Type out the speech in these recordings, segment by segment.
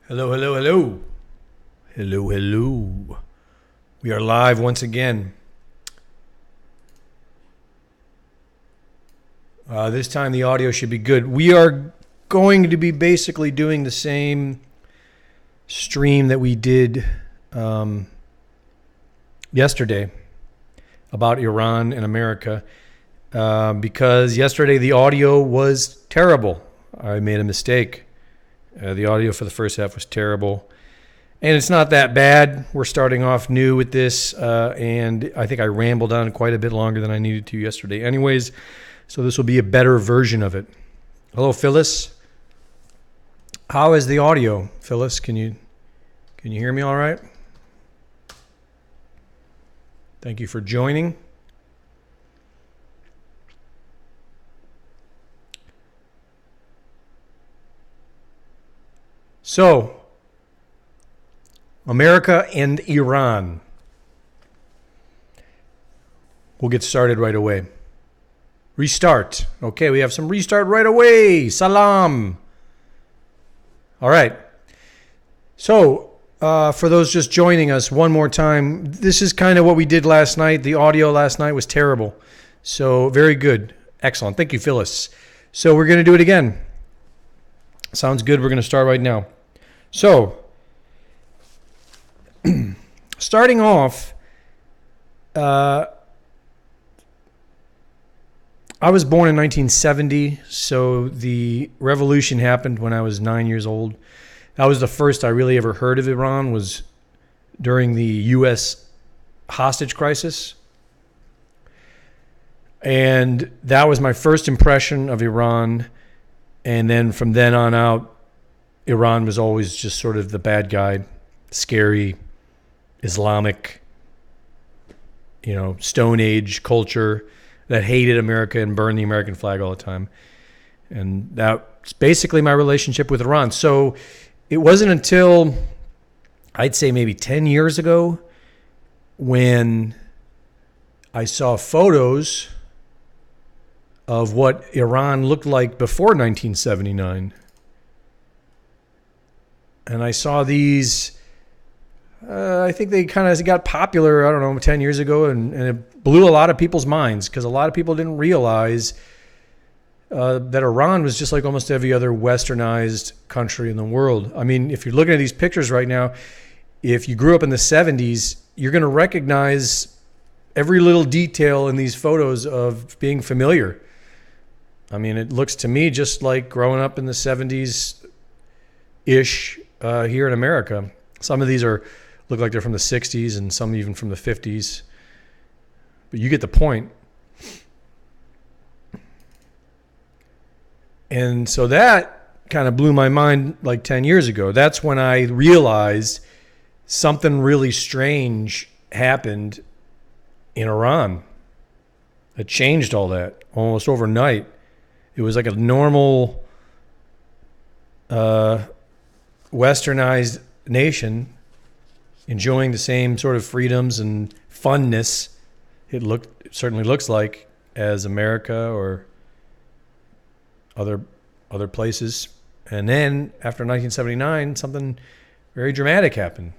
Hello, hello, hello. Hello, hello. We are live once again. This time the audio should be good. We are going to be basically doing the same stream that we did yesterday about Iran and America because yesterday the audio was terrible. I made a mistake. The audio for the first half was terrible. And it's not that bad. We're starting off new with this, and I think I rambled on quite a bit longer than I needed to yesterday. Anyways, so this will be a better version of it. Hello, Phyllis. How is the audio, Phyllis? Can you hear me all right? Thank you for joining. So, America and Iran. We'll get started right away. Restart. Okay, we have some restart right away. Salam. All right. So, for those just joining us one more time, this is kind of what we did last night. The audio last night was terrible. So, very good. Excellent. Thank you, Phyllis. So, we're going to do it again. Sounds good. We're going to start right now. So, starting off, I was born in 1970, so the revolution happened when I was 9 years old. That was the first I really ever heard of Iran, was during the U.S. hostage crisis. And that was my first impression of Iran. And then from then on out, Iran was always just sort of the bad guy, scary, Islamic, Stone Age culture that hated America and burned the American flag all the time. And that's basically my relationship with Iran. So it wasn't until, I'd say maybe 10 years ago, when I saw photos of what Iran looked like before 1979. And I saw these, I think they kind of got popular, 10 years ago, and it blew a lot of people's minds because a lot of people didn't realize that Iran was just like almost every other westernized country in the world. I mean, if you're looking at these pictures right now, if you grew up in the 70s, you're going to recognize every little detail in these photos of being familiar. I mean, it looks to me just like growing up in the 70s-ish here in America. Some of these look like they're from the 60s and some even from the 50s. But you get the point. And so that kind of blew my mind like 10 years ago. That's when I realized something really strange happened in Iran. It changed all that almost overnight. It was like a normal westernized nation enjoying the same sort of freedoms and funness it certainly looks like as America or other places. And then after 1979, something very dramatic happened.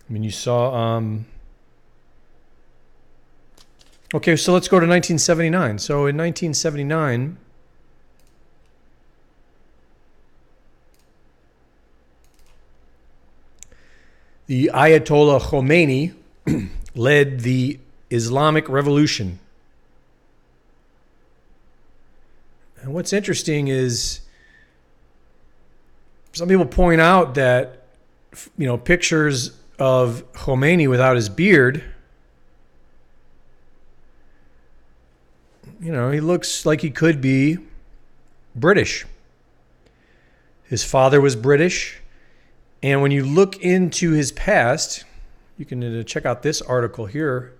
I mean, you saw okay, so let's go to 1979. So in 1979, the Ayatollah Khomeini led the Islamic Revolution. And what's interesting is some people point out that, pictures of Khomeini without his beard, he looks like he could be British. His father was British. And when you look into his past, you can check out this article here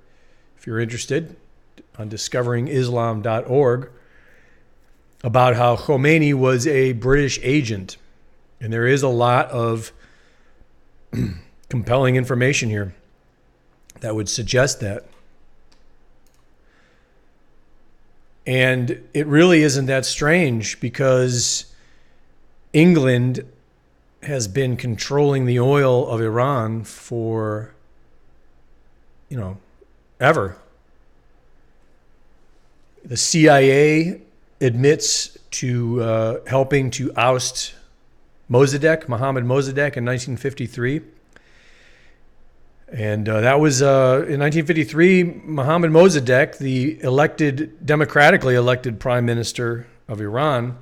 if you're interested on discoveringislam.org about how Khomeini was a British agent. And there is a lot of compelling information here that would suggest that. And it really isn't that strange because England has been controlling the oil of Iran for, ever. The CIA admits to helping to oust Mossadegh, Mohammad Mossadegh, in 1953. And that was in 1953, Mohammad Mossadegh, the democratically elected prime minister of Iran,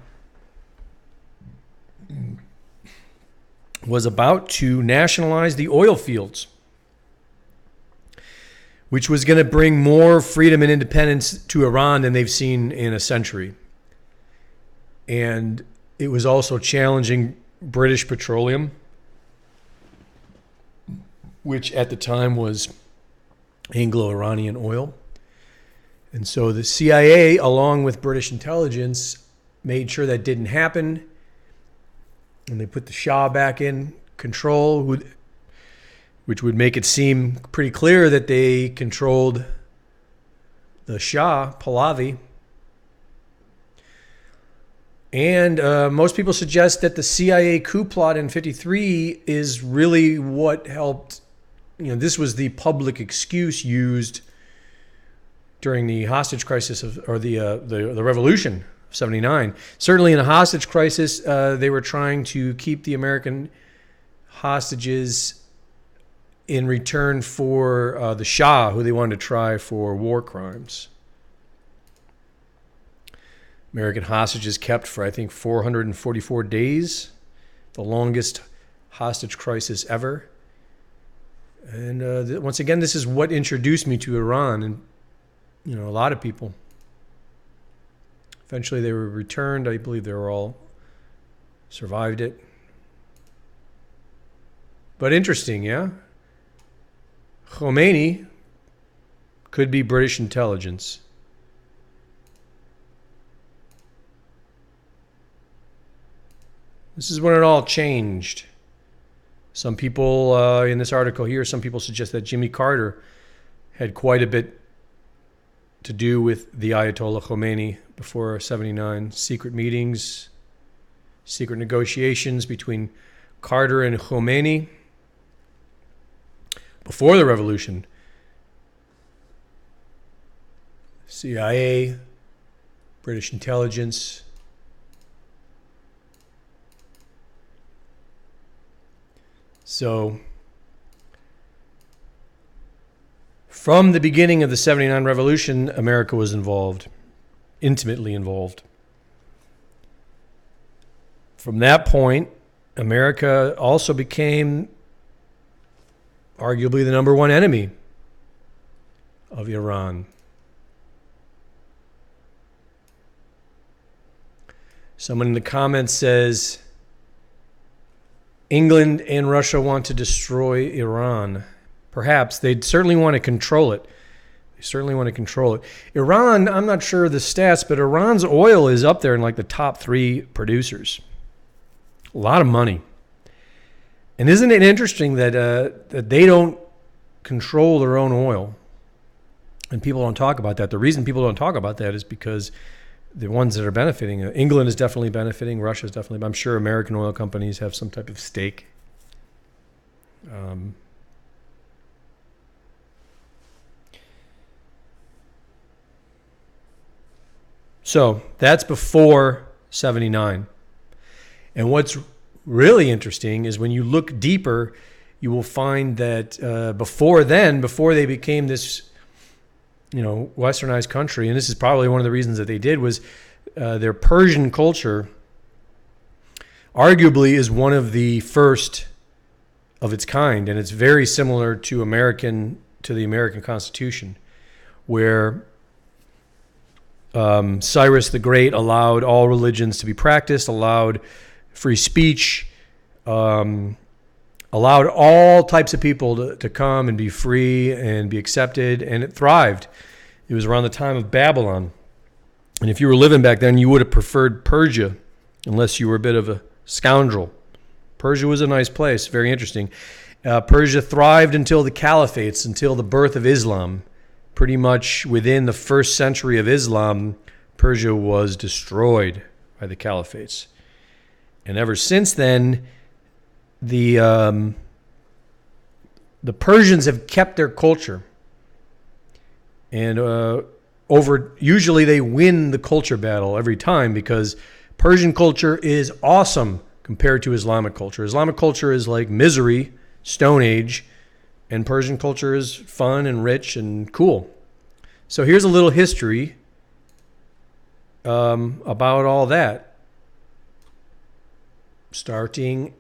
was about to nationalize the oil fields, which was going to bring more freedom and independence to Iran than they've seen in a century. And it was also challenging British Petroleum, which at the time was Anglo-Iranian oil. And so the CIA, along with British intelligence, made sure that didn't happen. And they put the Shah back in control, which would make it seem pretty clear that they controlled the Shah, Pahlavi. And most people suggest that the CIA coup plot in 1953 is really what helped. This was the public excuse used during the hostage crisis or the revolution of 1979. Certainly in a hostage crisis, they were trying to keep the American hostages in return for the Shah, who they wanted to try for war crimes. American hostages kept for, I think, 444 days, the longest hostage crisis ever. And once again, this is what introduced me to Iran and, a lot of people. Eventually they were returned. I believe they were all survived it. But interesting, yeah? Khomeini could be British intelligence. This is when it all changed. Some people in this article here, some people suggest that Jimmy Carter had quite a bit to do with the Ayatollah Khomeini before 1979. Secret meetings, secret negotiations between Carter and Khomeini before the revolution. CIA, British intelligence. So, from the beginning of the 1979 revolution, America was involved, intimately involved. From that point, America also became arguably the number one enemy of Iran. Someone in the comments says, England and Russia want to destroy Iran. Perhaps. They'd certainly want to control it. Iran, I'm not sure of the stats, but Iran's oil is up there in like the top 3 producers. A lot of money. And isn't it interesting that they don't control their own oil? And people don't talk about that. The reason people don't talk about that is because the ones that are benefiting, England is definitely benefiting, Russia is definitely, I'm sure American oil companies have some type of stake. So that's before 1979. And what's really interesting is when you look deeper, you will find that before they became this westernized country, and this is probably one of the reasons that they did, was their Persian culture arguably is one of the first of its kind, and it's very similar to the American Constitution, where Cyrus the Great allowed all religions to be practiced, allowed free speech, allowed all types of people to come and be free and be accepted, and it thrived. It was around the time of Babylon. And if you were living back then, you would have preferred Persia, unless you were a bit of a scoundrel. Persia was a nice place, very interesting. Persia thrived until the caliphates, until the birth of Islam. Pretty much within the first century of Islam, Persia was destroyed by the caliphates. And ever since then, the Persians have kept their culture, and usually they win the culture battle every time because Persian culture is awesome compared to Islamic culture. Islamic culture is like misery, Stone Age, and Persian culture is fun and rich and cool. So here's a little history about all that. Starting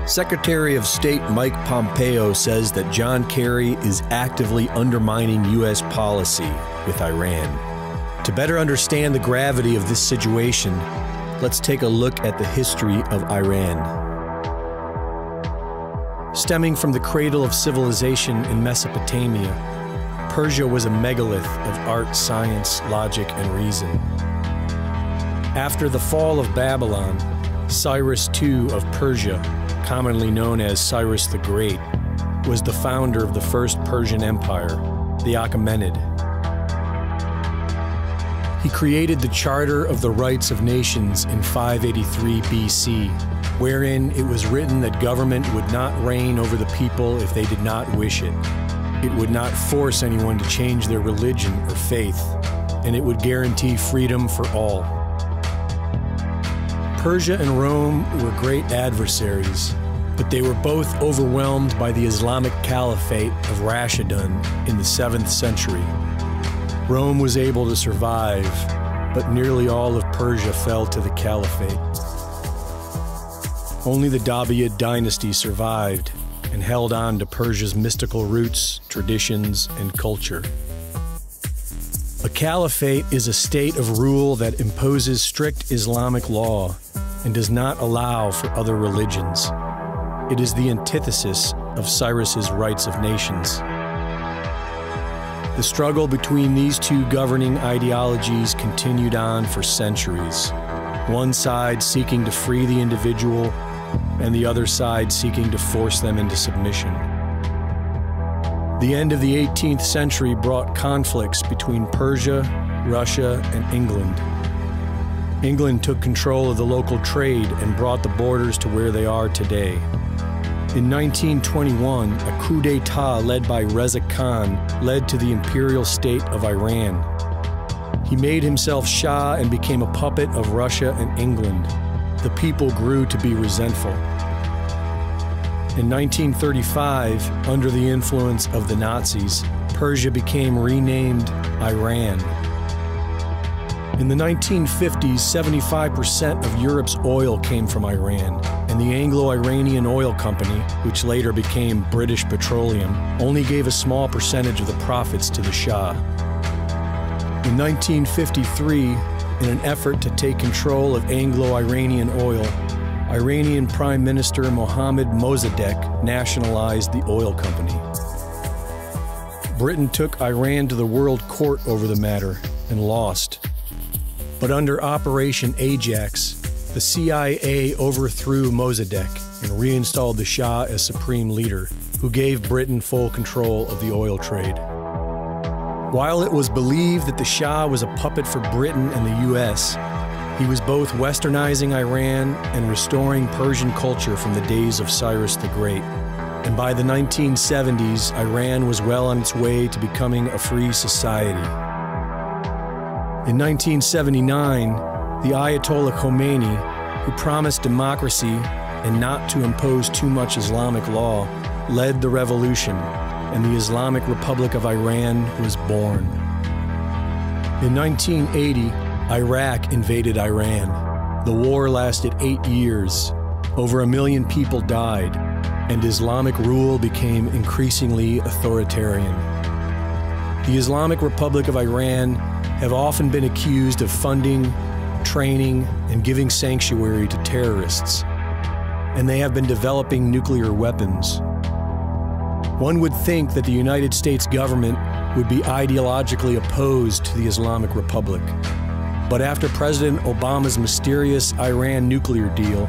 Secretary of State Mike Pompeo says that John Kerry is actively undermining U.S. policy with Iran. To better understand the gravity of this situation, let's take a look at the history of Iran. Stemming from the cradle of civilization in Mesopotamia, Persia was a megalith of art, science, logic, and reason. After the fall of Babylon, Cyrus II of Persia, commonly known as Cyrus the Great, was the founder of the first Persian Empire, the Achaemenid. He created the Charter of the Rights of Nations in 583 BC, wherein it was written that government would not reign over the people if they did not wish it. It would not force anyone to change their religion or faith, and it would guarantee freedom for all. Persia and Rome were great adversaries, but they were both overwhelmed by the Islamic Caliphate of Rashidun in the 7th century. Rome was able to survive, but nearly all of Persia fell to the Caliphate. Only the Dabiid dynasty survived and held on to Persia's mystical roots, traditions, and culture. A caliphate is a state of rule that imposes strict Islamic law and does not allow for other religions. It is the antithesis of Cyrus's Rights of Nations. The struggle between these two governing ideologies continued on for centuries, one side seeking to free the individual and the other side seeking to force them into submission. The end of the 18th century brought conflicts between Persia, Russia, and England. England took control of the local trade and brought the borders to where they are today. In 1921, a coup d'etat led by Reza Khan led to the imperial state of Iran. He made himself Shah and became a puppet of Russia and England. The people grew to be resentful. In 1935, under the influence of the Nazis, Persia became renamed Iran. In the 1950s, 75% of Europe's oil came from Iran, and the Anglo-Iranian Oil Company, which later became British Petroleum, only gave a small percentage of the profits to the Shah. In 1953, in an effort to take control of Anglo-Iranian oil, Iranian Prime Minister Mohammad Mossadegh nationalized the oil company. Britain took Iran to the World Court over the matter and lost. But under Operation Ajax, the CIA overthrew Mossadegh and reinstalled the Shah as supreme leader, who gave Britain full control of the oil trade. While it was believed that the Shah was a puppet for Britain and the US, he was both westernizing Iran and restoring Persian culture from the days of Cyrus the Great. And by the 1970s, Iran was well on its way to becoming a free society. In 1979, the Ayatollah Khomeini, who promised democracy and not to impose too much Islamic law, led the revolution, and the Islamic Republic of Iran was born. In 1980, Iraq invaded Iran. The war lasted 8 years. Over 1 million people died, and Islamic rule became increasingly authoritarian. The Islamic Republic of Iran have often been accused of funding, training, and giving sanctuary to terrorists, and they have been developing nuclear weapons. One would think that the United States government would be ideologically opposed to the Islamic Republic. But after President Obama's mysterious Iran nuclear deal,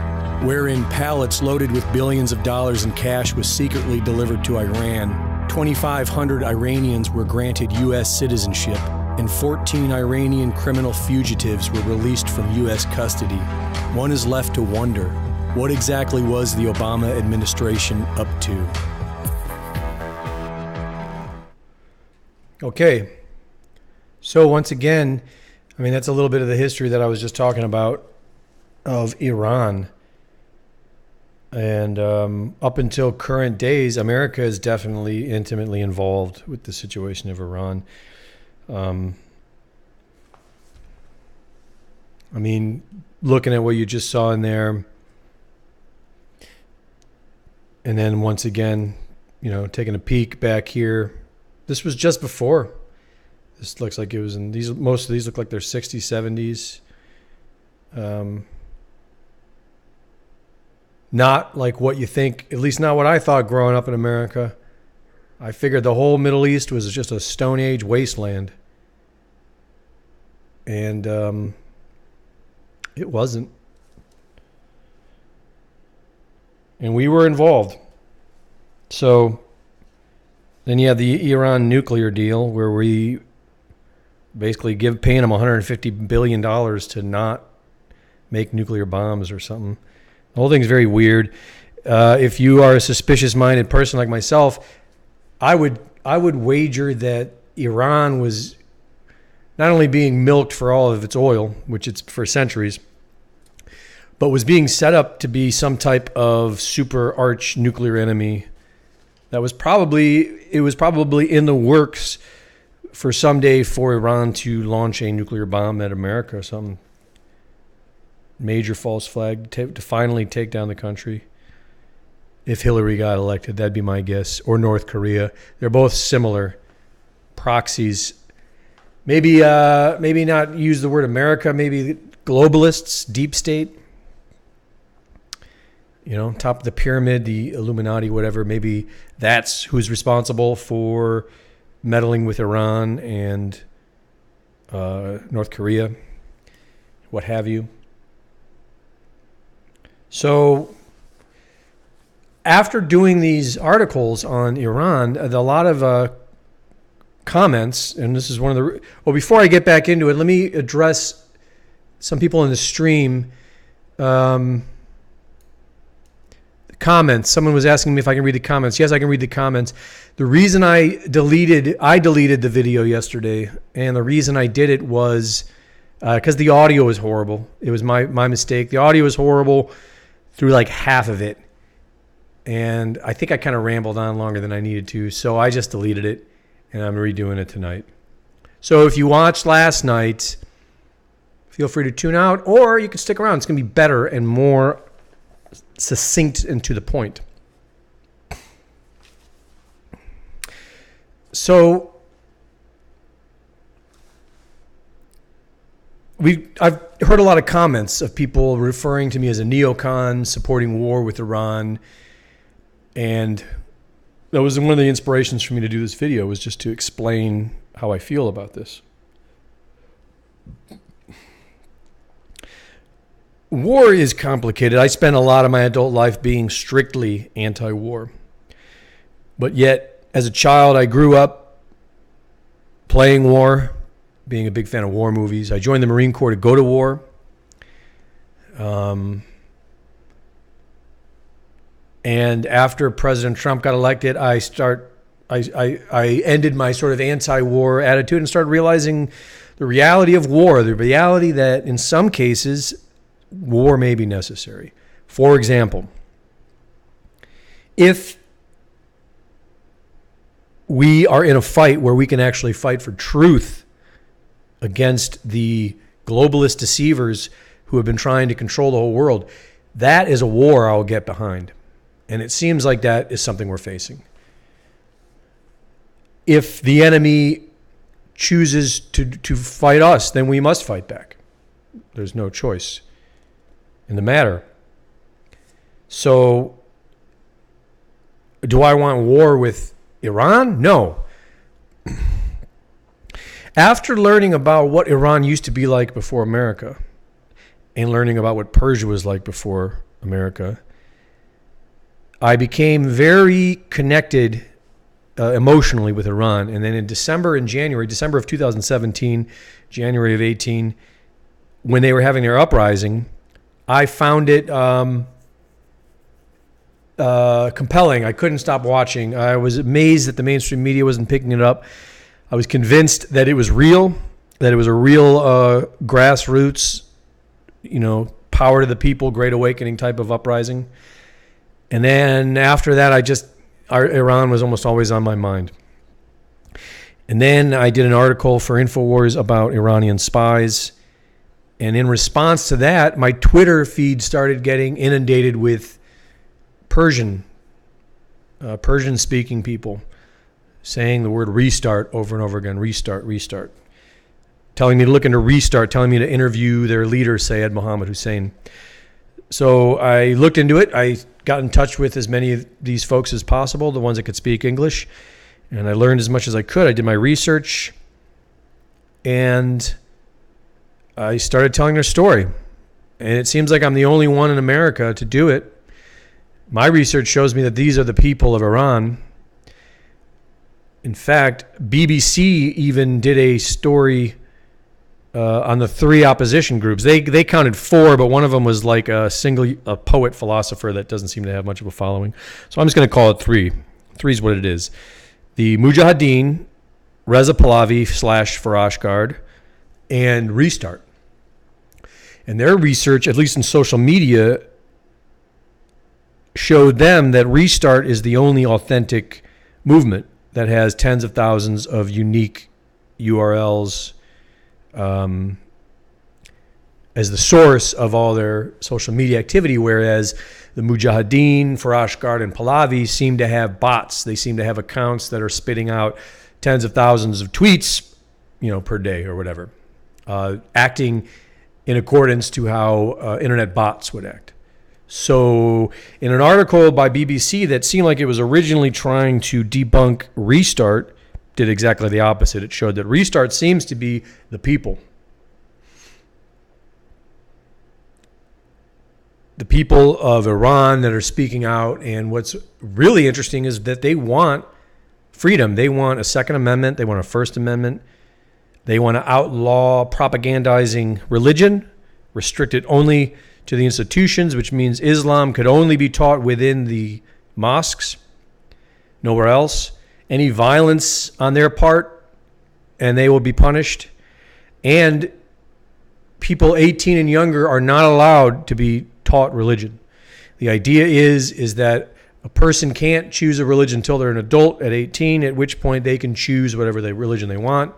wherein pallets loaded with billions of dollars in cash was secretly delivered to Iran, 2,500 Iranians were granted U.S. citizenship, and 14 Iranian criminal fugitives were released from U.S. custody. One is left to wonder, what exactly was the Obama administration up to? Okay, so once again, I mean, that's a little bit of the history that I was just talking about of Iran. And up until current days, America is definitely intimately involved with the situation of Iran. I mean, looking at what you just saw in there, and then once again, taking a peek back here. This was just before. This looks like it was in these. Most of these look like they're 60s, 70s. Not like what you think, at least not what I thought growing up in America. I figured the whole Middle East was just a Stone Age wasteland. And it wasn't. And we were involved. So then you have the Iran nuclear deal where we basically paying them $150 billion to not make nuclear bombs or something. The whole thing's very weird. If you are a suspicious-minded person like myself, I would wager that Iran was not only being milked for all of its oil, which it's for centuries, but was being set up to be some type of super arch nuclear enemy that was probably in the works for someday for Iran to launch a nuclear bomb at America or something. Major false flag to finally take down the country. If Hillary got elected, that'd be my guess. Or North Korea. They're both similar proxies. Maybe not use the word America. Maybe globalists, deep state. Top of the pyramid, the Illuminati, whatever. Maybe that's who's responsible for meddling with Iran and North Korea, what have you. So after doing these articles on Iran, a lot of comments, and this is one of the... Well, before I get back into it, let me address some people in the stream. Comments. Someone was asking me if I can read the comments. Yes, I can read the comments. The reason I deleted the video yesterday, and the reason I did it was because the audio was horrible. It was my mistake. The audio was horrible through like half of it. And I think I kind of rambled on longer than I needed to. So I just deleted it, and I'm redoing it tonight. So if you watched last night, feel free to tune out, or you can stick around. It's going to be better and more succinct and to the point. So I've heard a lot of comments of people referring to me as a neocon supporting war with Iran, and that was one of the inspirations for me to do this video, was just to explain how I feel about this. War is complicated. I spent a lot of my adult life being strictly anti-war. But yet, as a child, I grew up playing war, being a big fan of war movies. I joined the Marine Corps to go to war. And after President Trump got elected, I ended my sort of anti-war attitude and started realizing the reality of war, the reality that in some cases, war may be necessary. For example, if we are in a fight where we can actually fight for truth against the globalist deceivers who have been trying to control the whole world, that is a war I'll get behind. And it seems like that is something we're facing. If the enemy chooses to fight us, then we must fight back. There's no choice in the matter. So, do I want war with Iran? No. After learning about what Iran used to be like before America, and learning about what Persia was like before America, I became very connected emotionally with Iran. And then in December of 2017, January of 18, when they were having their uprising, I found it compelling. I couldn't stop watching. I was amazed that the mainstream media wasn't picking it up. I was convinced that it was real, that it was a real grassroots, power to the people, great awakening type of uprising. And then after that, Iran was almost always on my mind. And then I did an article for InfoWars about Iranian spies. And in response to that, my Twitter feed started getting inundated with Persian-speaking people saying the word restart over and over again, restart, restart. Telling me to look into Restart, telling me to interview their leader, Syed Mohammed Hussein. So I looked into it. I got in touch with as many of these folks as possible, the ones that could speak English, and I learned as much as I could. I did my research, and I started telling their story. And it seems like I'm the only one in America to do it. My research shows me that these are the people of Iran. In fact, BBC even did a story on the 3 opposition groups. They counted 4, but one of them was like a poet philosopher that doesn't seem to have much of a following. So I'm just going to call it 3. 3 is what it is. The Mujahideen, Reza Pahlavi / Farash Guard, and Restart. And their research, at least in social media, showed them that Restart is the only authentic movement that has tens of thousands of unique URLs as the source of all their social media activity, whereas the Mujahideen, Farash Guard, and Pahlavi seem to have bots. They seem to have accounts that are spitting out tens of thousands of tweets, per day or whatever, acting in accordance to how internet bots would act. So in an article by BBC that seemed like it was originally trying to debunk Restart, did exactly the opposite. It showed that Restart seems to be the people. The people of Iran that are speaking out. And what's really interesting is that they want freedom. They want a Second Amendment. They want a First Amendment. They want to outlaw propagandizing religion, restrict it only to the institutions, which means Islam could only be taught within the mosques, nowhere else. Any violence on their part, and they will be punished. And people 18 and younger are not allowed to be taught religion. The idea is that a person can't choose a religion until they're an adult at 18, at which point they can choose whatever religion they want,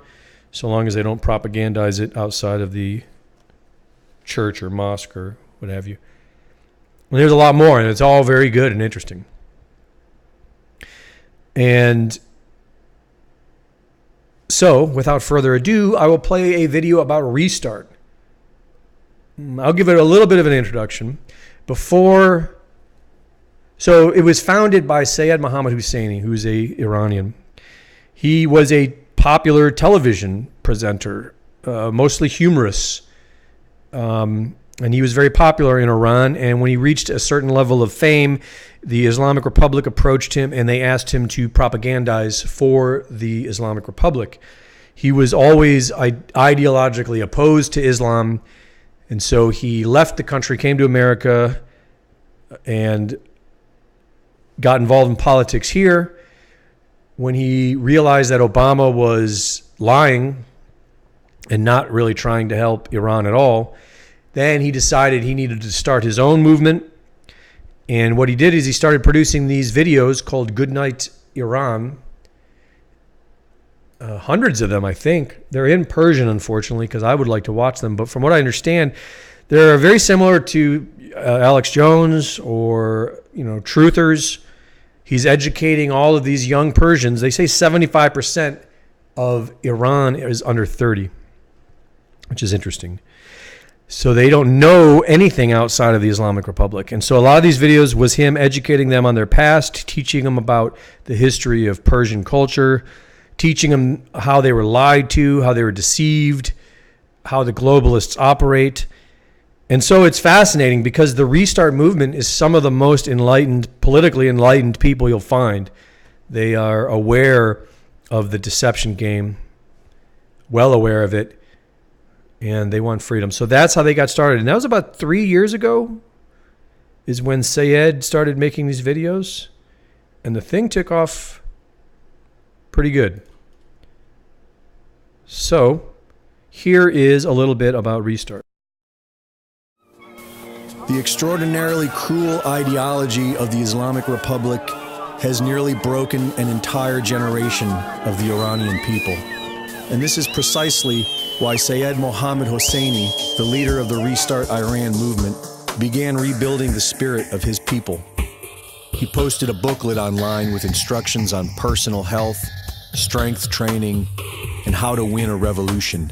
so long as they don't propagandize it outside of the church or mosque or what have you. And there's a lot more, and it's all very good and interesting. And so, without further ado, I will play a video about Restart. I'll give it a little bit of an introduction. So it was founded by Syed Mohammed Husseini, who's an Iranian. He was a popular television presenter, mostly humorous. And he was very popular in Iran. And when he reached a certain level of fame, the Islamic Republic approached him and they asked him to propagandize for the Islamic Republic. He was always ideologically opposed to Islam. And so he left the country, came to America, and got involved in politics here. When he realized that Obama was lying and not really trying to help Iran at all, then he decided he needed to start his own movement. And what he did is he started producing these videos called Goodnight Iran. Hundreds of them, I think. They're in Persian, unfortunately, because I would like to watch them. But from what I understand, they're very similar to Alex Jones or, Truthers. He's educating all of these young Persians. They say 75% of Iran is under 30, which is interesting. So they don't know anything outside of the Islamic Republic. And so a lot of these videos was him educating them on their past, teaching them about the history of Persian culture, teaching them how they were lied to, how they were deceived, how the globalists operate. And so it's fascinating because the Restart movement is some of the most enlightened, politically enlightened people you'll find. They are aware of the deception game, well aware of it, and they want freedom. So that's how they got started. And that was about 3 years ago is when Sayed started making these videos, and the thing took off pretty good. So here is a little bit about Restart. The extraordinarily cruel ideology of the Islamic Republic has nearly broken an entire generation of the Iranian people. And this is precisely why Sayed Mohammad Hosseini, the leader of the Restart Iran movement, began rebuilding the spirit of his people. He posted a booklet online with instructions on personal health, strength training, and how to win a revolution.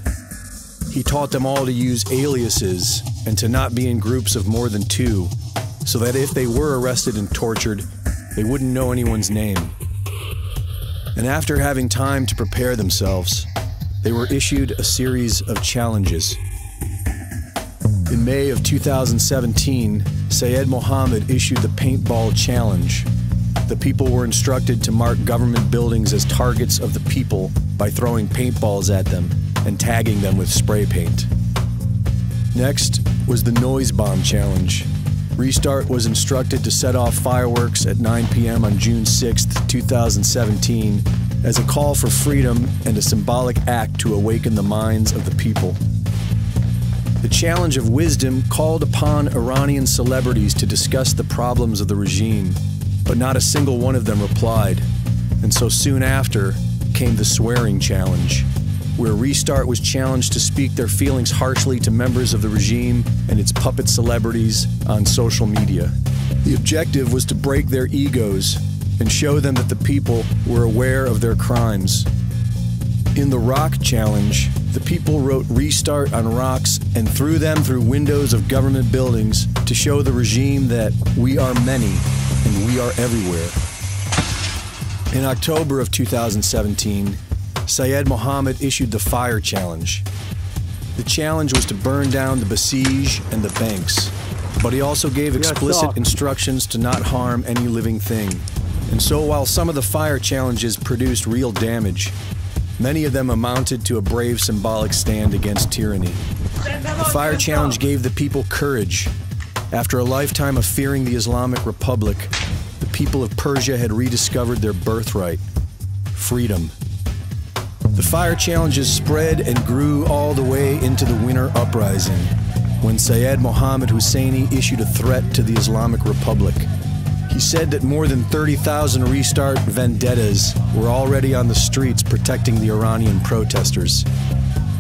He taught them all to use aliases and to not be in groups of more than 2, so that if they were arrested and tortured, they wouldn't know anyone's name. And after having time to prepare themselves, they were issued a series of challenges. In May of 2017, Sayed Mohammad issued the Paintball Challenge. The people were instructed to mark government buildings as targets of the people by throwing paintballs at them and tagging them with spray paint. Next was the Noise Bomb Challenge. Restart was instructed to set off fireworks at 9 p.m. on June 6, 2017, as a call for freedom and a symbolic act to awaken the minds of the people. The Challenge of Wisdom called upon Iranian celebrities to discuss the problems of the regime, but not a single one of them replied. And so soon after came the Swearing Challenge, where Restart was challenged to speak their feelings harshly to members of the regime and its puppet celebrities on social media. The objective was to break their egos and show them that the people were aware of their crimes. In the Rock Challenge, the people wrote Restart on rocks and threw them through windows of government buildings to show the regime that we are many and we are everywhere. In October of 2017, Sayed Mohammad issued the Fire Challenge. The challenge was to burn down the Basij and the banks, but he also gave explicit instructions to not harm any living thing. And so while some of the fire challenges produced real damage, many of them amounted to a brave symbolic stand against tyranny. The Fire Challenge gave the people courage. After a lifetime of fearing the Islamic Republic, the people of Persia had rediscovered their birthright, freedom. The Fire Challenges spread and grew all the way into the Winter Uprising, when Sayed Mohammad Hosseini issued a threat to the Islamic Republic. He said that more than 30,000 Restart vendettas were already on the streets protecting the Iranian protesters,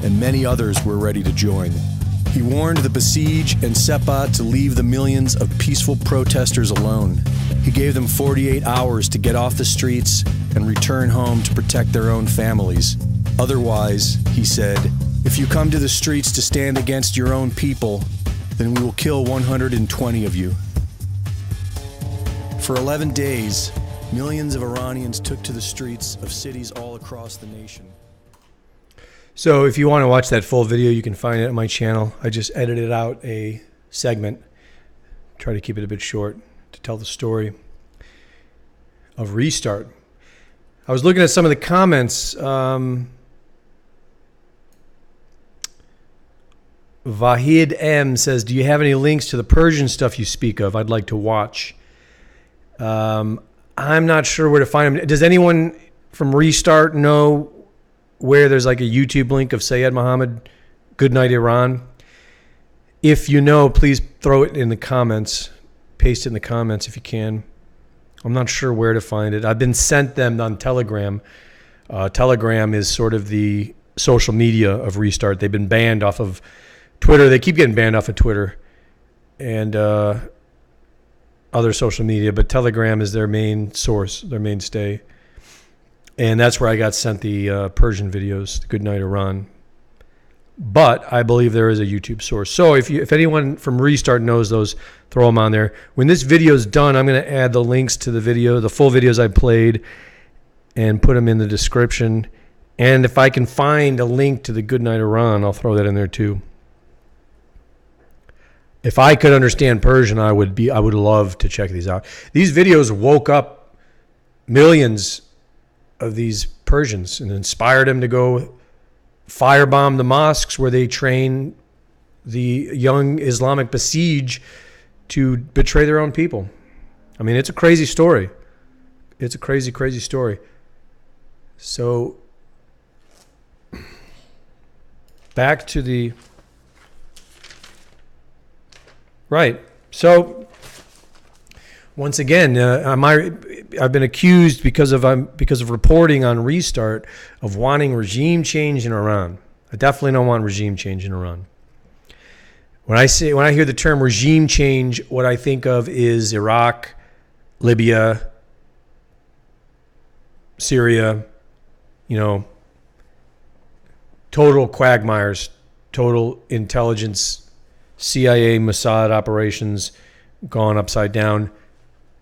and many others were ready to join. He warned the Basij and Sepah to leave the millions of peaceful protesters alone. He gave them 48 hours to get off the streets and return home to protect their own families. Otherwise, he said, if you come to the streets to stand against your own people, then we will kill 120 of you. For 11 days, millions of Iranians took to the streets of cities all across the nation. So if you want to watch that full video, you can find it on my channel. I just edited out a segment, try to keep it a bit short, to tell the story of Restart. I was looking at some of the comments. Vahid M says, do you have any links to the Persian stuff you speak of? I'd like to watch. I'm not sure where to find them. Does anyone from Restart know where there's like a YouTube link of Sayed Mohammad, Good Night Iran? If you know, please throw it in the comments. Paste it in the comments if you can. I'm not sure where to find it. I've been sent them on Telegram. Telegram is sort of the social media of Restart. They've been banned off of Twitter. They keep getting banned off of Twitter and other social media, but Telegram is their main source, their mainstay. And that's where I got sent the Persian videos, Good Night Iran. But I believe there is a YouTube source. So if anyone from Restart knows those, throw them on there. When this video is done, I'm going to add the links to the video, the full videos I played, and put them in the description. And if I can find a link to the Good Night Iran, I'll throw that in there too. If I could understand Persian, I would love to check these out. These videos woke up millions of these Persians and inspired them to go firebomb the mosques where they train the young Islamic Basij to betray their own people. I mean, it's a crazy story. It's a crazy, crazy story. So back to the right. So once again, I've been accused because of reporting on Restart of wanting regime change in Iran. I definitely don't want regime change in Iran. When I hear the term regime change, what I think of is Iraq, Libya, Syria, total quagmires, total intelligence, CIA, Mossad operations gone upside down,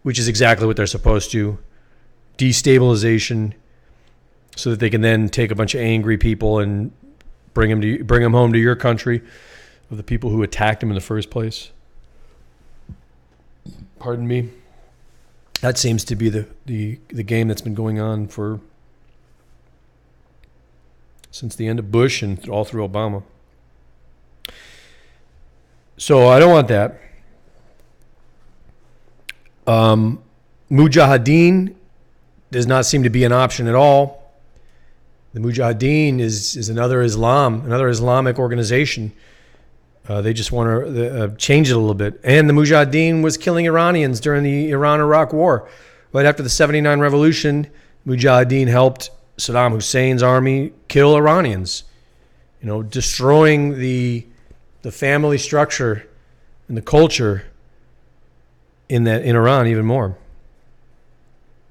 which is exactly what they're supposed to. Destabilization, so that they can then take a bunch of angry people and bring them home to your country, of the people who attacked them in the first place. Pardon me. That seems to be the game that's been going on since the end of Bush and all through Obama. So I don't want that. Mujahideen does not seem to be an option at all. The Mujahideen is another Islamic organization. They just want to change it a little bit. And the Mujahideen was killing Iranians during the Iran-Iraq War. Right after the 79 revolution, Mujahideen helped Saddam Hussein's army kill Iranians, destroying the family structure and the culture in Iran even more,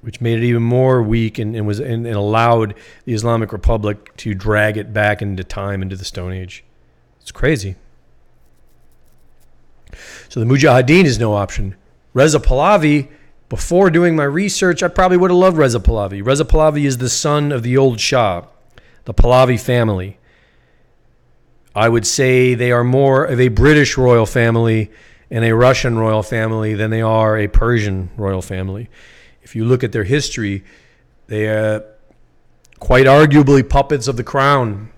which made it even more weak and allowed the Islamic Republic to drag it back into time, into the Stone Age. It's crazy. So the Mujahideen is no option. Reza Pahlavi, before doing my research, I probably would have loved Reza Pahlavi. Reza Pahlavi is the son of the old Shah, the Pahlavi family. I would say they are more of a British royal family and a Russian royal family than they are a Persian royal family. If you look at their history, they are quite arguably puppets of the crown.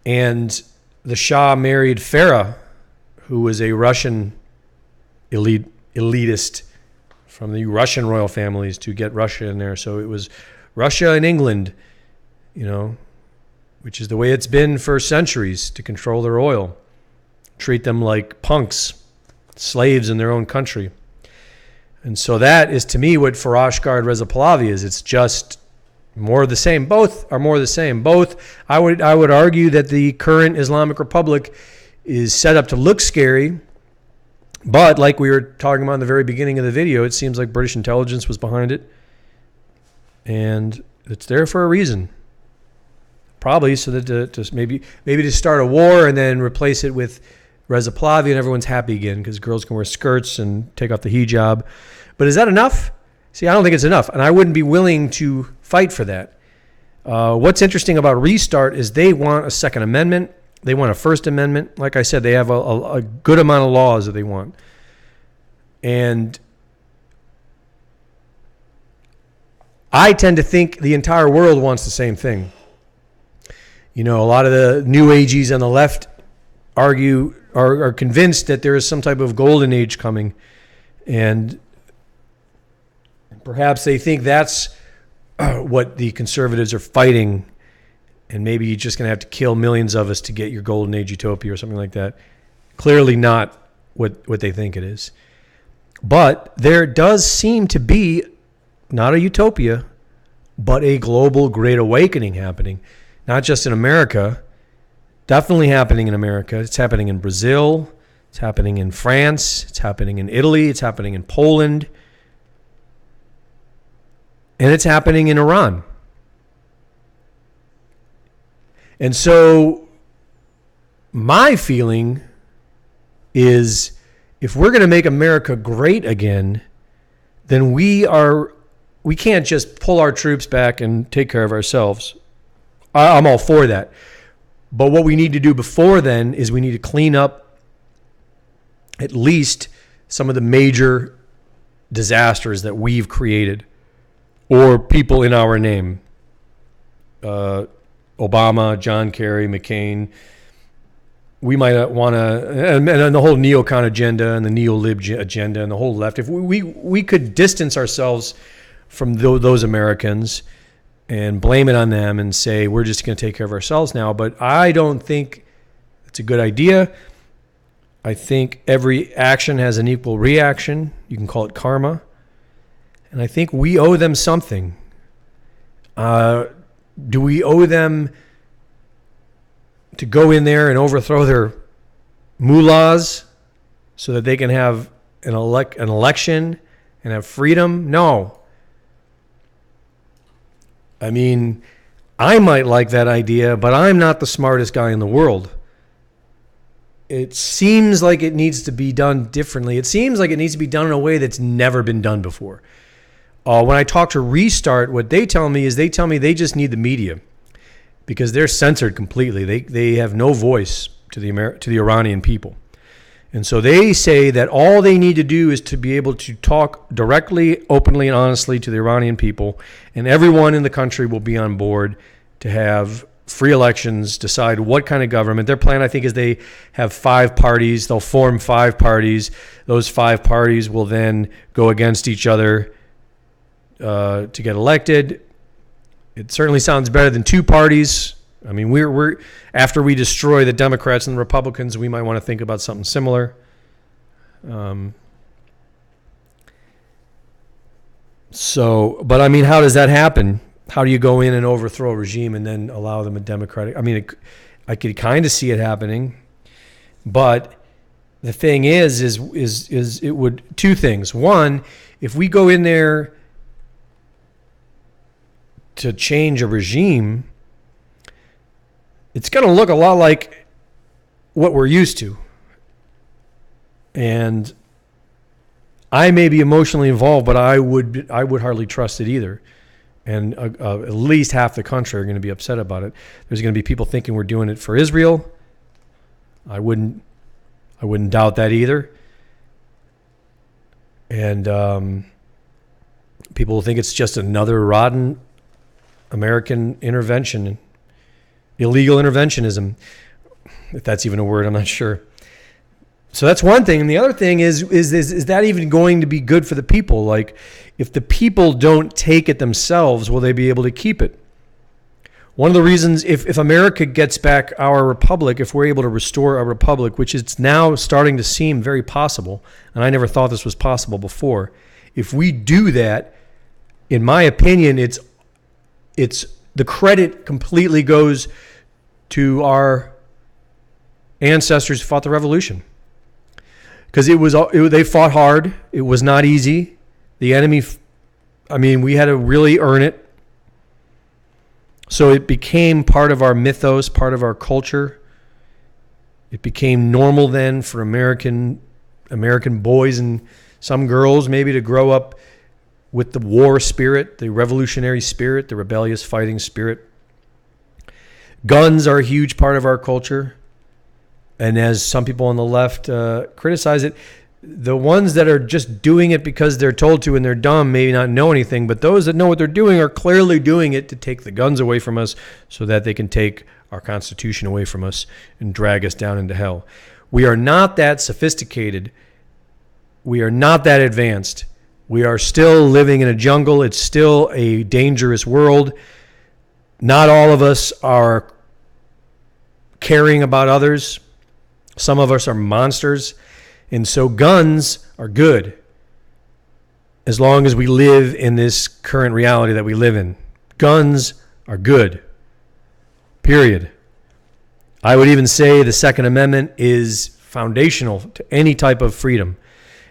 And the Shah married Farah, who was a Russian elitist from the Russian royal families to get Russia in there. So it was Russia and England, which is the way it's been for centuries, to control their oil, treat them like punks, slaves in their own country. And so that is, to me, what Farashgard Reza Pahlavi is. It's just more of the same. Both are more of the same. Both, I would argue that the current Islamic Republic is set up to look scary, but like we were talking about in the very beginning of the video, it seems like British intelligence was behind it, and it's there for a reason. Probably so that to maybe to start a war and then replace it with Reza Pahlavi and everyone's happy again because girls can wear skirts and take off the hijab. But is that enough? See, I don't think it's enough, and I wouldn't be willing to fight for that. What's interesting about Restart is they want a Second Amendment. They want a First Amendment. Like I said, they have a good amount of laws that they want. And I tend to think the entire world wants the same thing. A lot of the new ages on the left are convinced that there is some type of golden age coming. And perhaps they think that's what the conservatives are fighting. And maybe you're just going to have to kill millions of us to get your golden age utopia or something like that. Clearly not what they think it is. But there does seem to be not a utopia, but a global great awakening happening. Not just in America, definitely happening in America. It's happening in Brazil. It's happening in France. It's happening in Italy. It's happening in Poland. And it's happening in Iran. And so my feeling is if we're going to make America great again, then we can't just pull our troops back and take care of ourselves. I'm all for that. But what we need to do before then is we need to clean up at least some of the major disasters that we've created or people in our name. Obama, John Kerry, McCain. We might want to, and the whole neocon agenda and the neo-lib agenda and the whole left. If we could distance ourselves from those Americans and blame it on them and say we're just going to take care of ourselves now. But I don't think it's a good idea. I think every action has an equal reaction. You can call it karma. And I think we owe them something. Do we owe them to go in there and overthrow their mullahs so that they can have an election and have freedom? No. I mean, I might like that idea, but I'm not the smartest guy in the world. It seems like it needs to be done differently. It seems like it needs to be done in a way that's never been done before. When I talk to Restart, what they tell me is they just need the media because they're censored completely. They have no voice to the Iranian people. And so they say that all they need to do is to be able to talk directly, openly, and honestly to the Iranian people, and everyone in the country will be on board to have free elections, decide what kind of government. Their plan, I think, is they have 5 parties. They'll form 5 parties. Those 5 parties will then go against each other to get elected. It certainly sounds better than 2 parties. I mean, we're after we destroy the Democrats and the Republicans, we might want to think about something similar. But I mean, how does that happen? How do you go in and overthrow a regime and then allow them a democratic? I mean, I could kind of see it happening, but the thing is it would 2 things. One, if we go in there to change a regime, it's going to look a lot like what we're used to. And I may be emotionally involved, but I would hardly trust it either. And at least half the country are going to be upset about it. There's going to be people thinking we're doing it for Israel. I wouldn't doubt that either. And people will think it's just another rotten American intervention. Illegal interventionism, if that's even a word, I'm not sure. So that's one thing. And the other thing is that even going to be good for the people? Like, if the people don't take it themselves, will they be able to keep it? One of the reasons, if America gets back our republic, if we're able to restore our republic, which it's now starting to seem very possible, and I never thought this was possible before, if we do that, in my opinion, it's the credit completely goes to our ancestors who fought the revolution. Because they fought hard. It was not easy. The enemy, we had to really earn it. So it became part of our mythos, part of our culture. It became normal then for American boys and some girls maybe to grow up with the war spirit, the revolutionary spirit, the rebellious fighting spirit. Guns are a huge part of our culture. And as some people on the left criticize it, the ones that are just doing it because they're told to and they're dumb maybe not know anything, but those that know what they're doing are clearly doing it to take the guns away from us so that they can take our Constitution away from us and drag us down into hell. We are not that sophisticated. We are not that advanced. We are still living in a jungle. It's still a dangerous world. Not all of us are caring about others. Some of us are monsters. And so guns are good as long as we live in this current reality that we live in. Guns are good. Period. I would even say the Second Amendment is foundational to any type of freedom.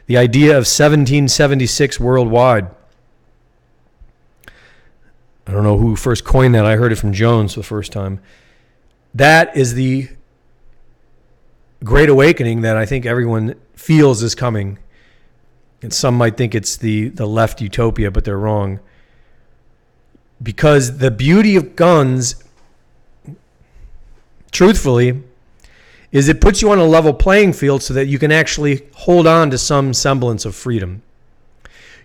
The idea of 1776 worldwide. I don't know who first coined that. I heard it from Jones for the first time. That is the Great Awakening that I think everyone feels is coming. And some might think it's the left utopia, but they're wrong. Because the beauty of guns, truthfully, is it puts you on a level playing field so that you can actually hold on to some semblance of freedom.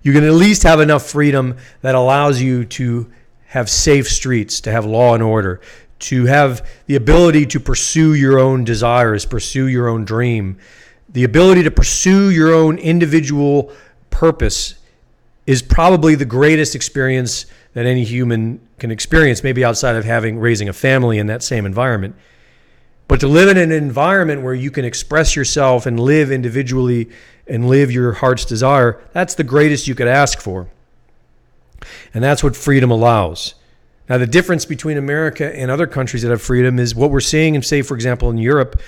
You can at least have enough freedom that allows you to have safe streets, to have law and order, to have the ability to pursue your own desires, pursue your own dream, the ability to pursue your own individual purpose is probably the greatest experience that any human can experience, maybe outside of raising a family in that same environment. But to live in an environment where you can express yourself and live individually and live your heart's desire, that's the greatest you could ask for. And that's what freedom allows. Now, the difference between America and other countries that have freedom is what we're seeing in, say, for example, in Europe.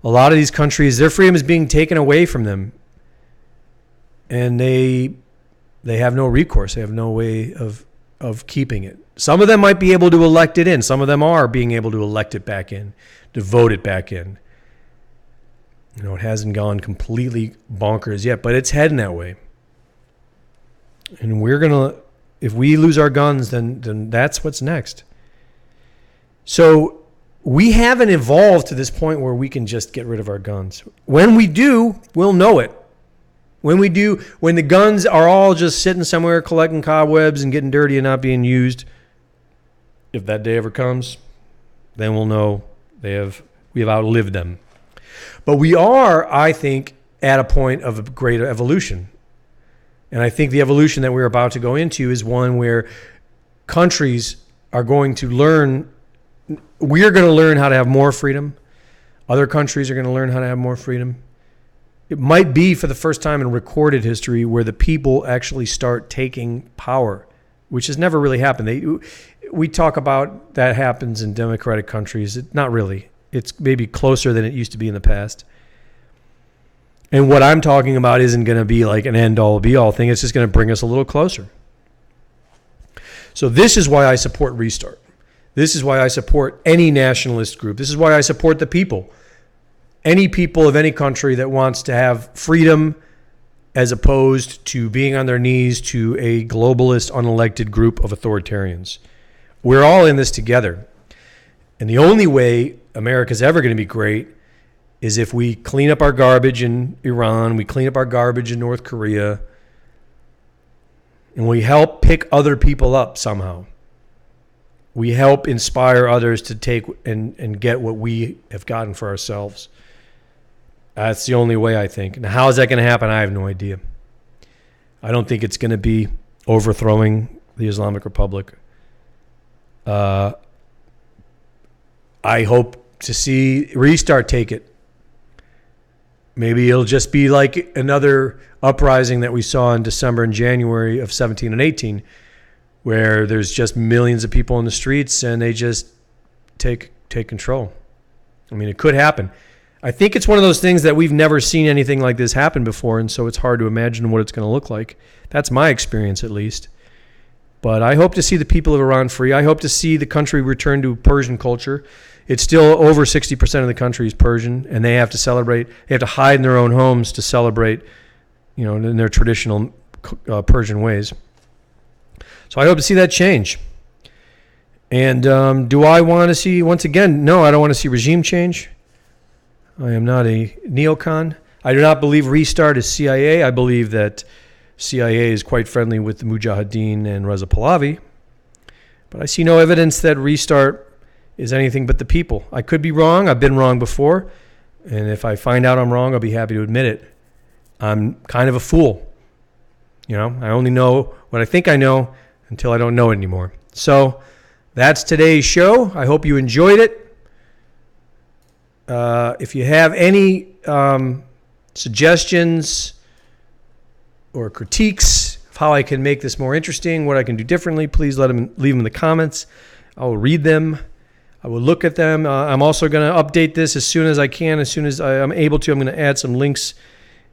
A lot of these countries, their freedom is being taken away from them. And they have no recourse. They have no way of keeping it. Some of them might be able to elect it in. Some of them are being able to elect it back in, to vote it back in. You know, it hasn't gone completely bonkers yet, but it's heading that way. And if we lose our guns, then that's what's next. So we haven't evolved to this point where we can just get rid of our guns. When we do, we'll know it. When the guns are all just sitting somewhere collecting cobwebs and getting dirty and not being used, if that day ever comes, then we'll know we have outlived them. But we are, I think, at a point of a great evolution. And I think the evolution that we're about to go into is one where countries are going to learn, we're going to learn how to have more freedom. Other countries are going to learn how to have more freedom. It might be for the first time in recorded history where the people actually start taking power, which has never really happened. We talk about that happens in democratic countries. Not really. It's maybe closer than it used to be in the past. And what I'm talking about isn't going to be like an end-all, be-all thing. It's just going to bring us a little closer. So this is why I support Restart. This is why I support any nationalist group. This is why I support the people. Any people of any country that wants to have freedom as opposed to being on their knees to a globalist, unelected group of authoritarians. We're all in this together. And the only way America's ever going to be great is if we clean up our garbage in Iran, we clean up our garbage in North Korea, and we help pick other people up somehow. We help inspire others to take and get what we have gotten for ourselves. That's the only way, I think. Now, how is that going to happen? I have no idea. I don't think it's going to be overthrowing the Islamic Republic. I hope to see Restart take it. Maybe it'll just be like another uprising that we saw in December and January of 17 and 18, where there's just millions of people in the streets and they just take control. I mean, it could happen. I think it's one of those things that we've never seen anything like this happen before, and so it's hard to imagine what it's going to look like. That's my experience, at least. But I hope to see the people of Iran free. I hope to see the country return to Persian culture. It's still over 60% of the country is Persian, and they have to celebrate. They have to hide in their own homes to celebrate, you know, in their traditional Persian ways. So I hope to see that change. And do I want to see, once again, no, I don't want to see regime change. I am not a neocon. I do not believe Restart is CIA. I believe that CIA is quite friendly with the Mujahideen and Reza Pahlavi. But I see no evidence that Restart is anything but the people. I could be wrong. I've been wrong before. And if I find out I'm wrong, I'll be happy to admit it. I'm kind of a fool. You know, I only know what I think I know until I don't know it anymore. So that's today's show. I hope you enjoyed it. If you have any suggestions or critiques of how I can make this more interesting, what I can do differently, please leave them in the comments. I will read them. I will look at them. I'm also going to update this as soon as I can. As soon as I'm able to, I'm going to add some links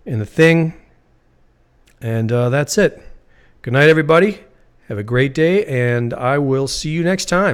in the thing. And that's it. Good night, everybody. Have a great day, and I will see you next time.